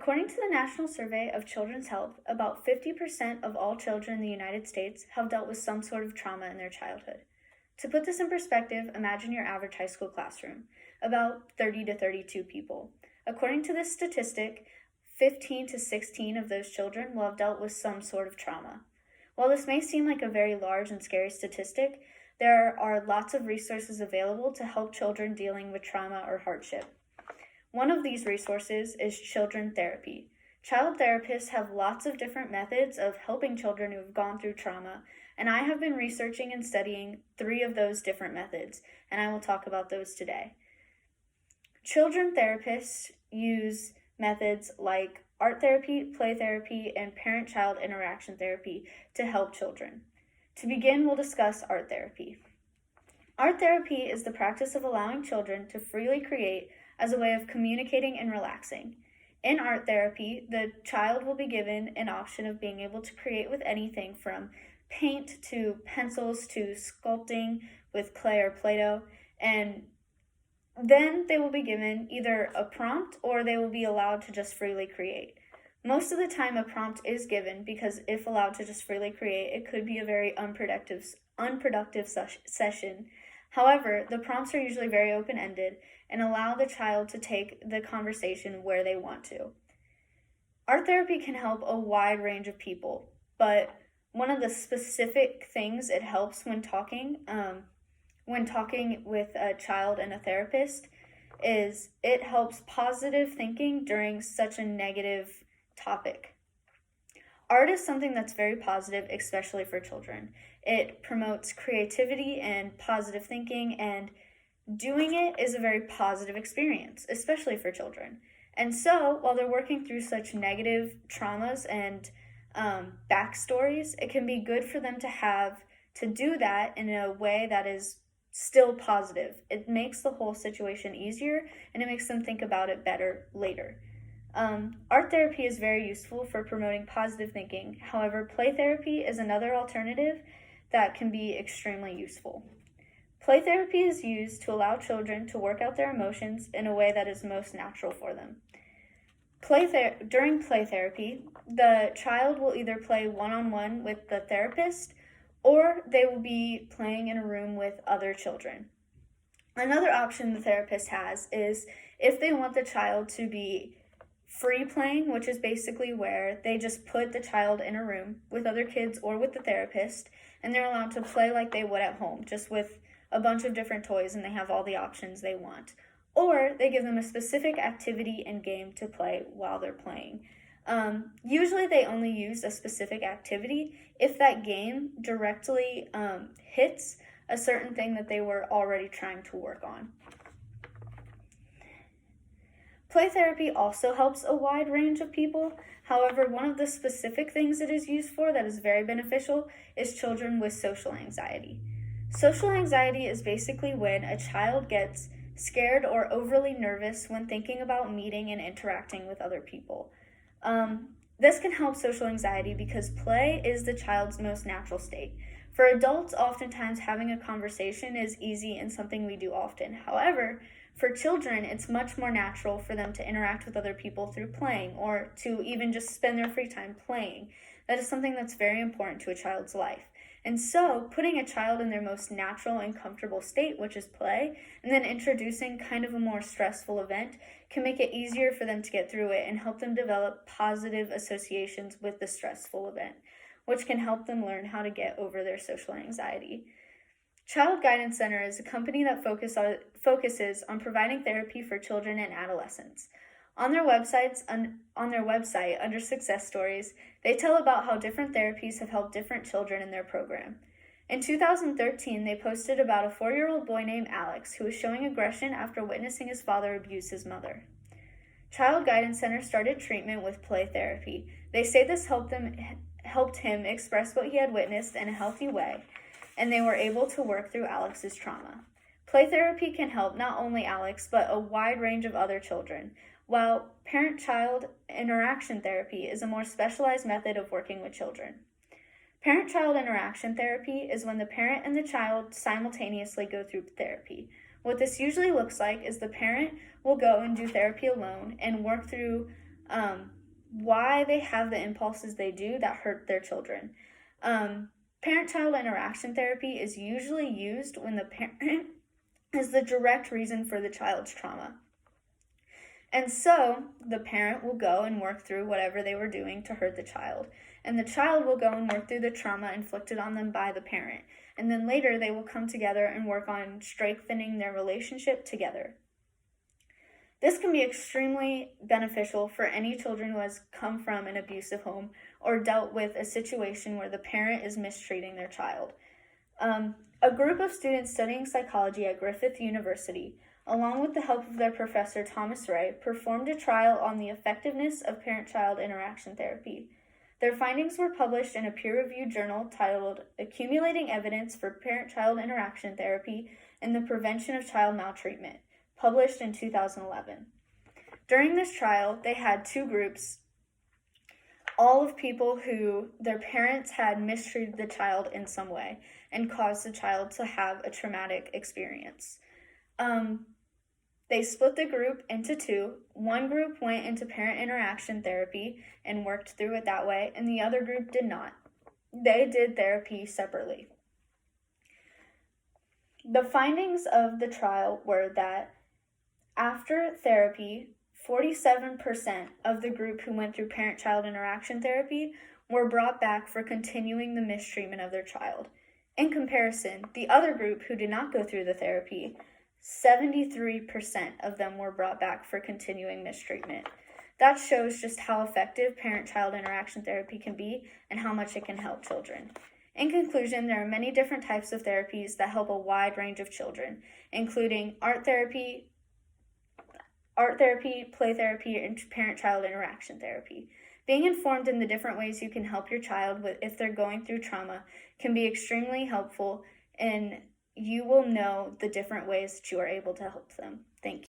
According to the National Survey of Children's Health, about 50% of all children in the United States have dealt with some sort of trauma in their childhood. To put this in perspective, imagine your average high school classroom, about 30 to 32 people. According to this statistic, 15 to 16 of those children will have dealt with some sort of trauma. While this may seem like a very large and scary statistic, there are lots of resources available to help children dealing with trauma or hardship. One of these resources is children therapy. Child therapists have lots of different methods of helping children who have gone through trauma, and I have been researching and studying 3 of those different methods, and I will talk about those today. Children therapists use methods like art therapy, play therapy, and parent-child interaction therapy to help children. To begin, we'll discuss art therapy. Art therapy is the practice of allowing children to freely create as a way of communicating and relaxing. In art therapy, the child will be given an option of being able to create with anything from paint to pencils to sculpting with clay or Play-Doh, and then they will be given either a prompt or they will be allowed to just freely create. Most of the time a prompt is given because if allowed to just freely create, it could be a very unproductive session. However, the prompts are usually very open-ended and allow the child to take the conversation where they want to. Art therapy can help a wide range of people, but one of the specific things it helps when talking with a child and a therapist is it helps positive thinking during such a negative topic. Art is something that's very positive, especially for children. It promotes creativity and positive thinking, and doing it is a very positive experience, especially for children. And so, while they're working through such negative traumas and backstories, it can be good for them to do that in a way that is still positive. It makes the whole situation easier, and it makes them think about it better later. Art therapy is very useful for promoting positive thinking. However, play therapy is another alternative that can be extremely useful. Play therapy is used to allow children to work out their emotions in a way that is most natural for them. During play therapy, the child will either play one-on-one with the therapist or they will be playing in a room with other children. Another option the therapist has is if they want the child to be free playing, which is basically where they just put the child in a room with other kids or with the therapist, and they're allowed to play like they would at home, just with a bunch of different toys, and they have all the options they want. Or they give them a specific activity and game to play while they're playing. Usually they only use a specific activity if that game directly hits a certain thing that they were already trying to work on. Play therapy also helps a wide range of people. However, one of the specific things it is used for that is very beneficial is children with social anxiety. Social anxiety is basically when a child gets scared or overly nervous when thinking about meeting and interacting with other people. This can help social anxiety because play is the child's most natural state. For adults, oftentimes having a conversation is easy and something we do often. However, for children, it's much more natural for them to interact with other people through playing or to even just spend their free time playing. That is something that's very important to a child's life. And so, putting a child in their most natural and comfortable state, which is play, and then introducing kind of a more stressful event can make it easier for them to get through it and help them develop positive associations with the stressful event, which can help them learn how to get over their social anxiety. Child Guidance Center is a company that focuses on providing therapy for children and adolescents. On their website, under Success Stories, they tell about how different therapies have helped different children in their program. In 2013, they posted about a 4-year-old boy named Alex who was showing aggression after witnessing his father abuse his mother. Child Guidance Center started treatment with play therapy. They say this helped him express what he had witnessed in a healthy way, and they were able to work through Alex's trauma. Play therapy can help not only Alex, but a wide range of other children, while parent-child interaction therapy is a more specialized method of working with children. Parent-child interaction therapy is when the parent and the child simultaneously go through therapy. What this usually looks like is the parent will go and do therapy alone and work through why they have the impulses they do that hurt their children. Parent-child interaction therapy is usually used when the parent is the direct reason for the child's trauma. And so the parent will go and work through whatever they were doing to hurt the child. And the child will go and work through the trauma inflicted on them by the parent. And then later they will come together and work on strengthening their relationship together. This can be extremely beneficial for any children who has come from an abusive home or dealt with a situation where the parent is mistreating their child. A group of students studying psychology at Griffith University, along with the help of their professor Thomas Ray, performed a trial on the effectiveness of parent-child interaction therapy. Their findings were published in a peer-reviewed journal titled Accumulating Evidence for Parent-Child Interaction Therapy and the Prevention of Child Maltreatment, published in 2011. During this trial, they had two groups, all of people who their parents had mistreated the child in some way and caused the child to have a traumatic experience. They split the group into two. One group went into parent interaction therapy and worked through it that way, and the other group did not. They did therapy separately. The findings of the trial were that after therapy, 47% of the group who went through parent-child interaction therapy were brought back for continuing the mistreatment of their child. In comparison, the other group who did not go through the therapy, 73% of them were brought back for continuing mistreatment. That shows just how effective parent-child interaction therapy can be and how much it can help children. In conclusion, there are many different types of therapies that help a wide range of children, including art therapy, play therapy, and parent-child interaction therapy. Being informed in the different ways you can help your child if they're going through trauma can be extremely helpful, and you will know the different ways that you are able to help them. Thank you.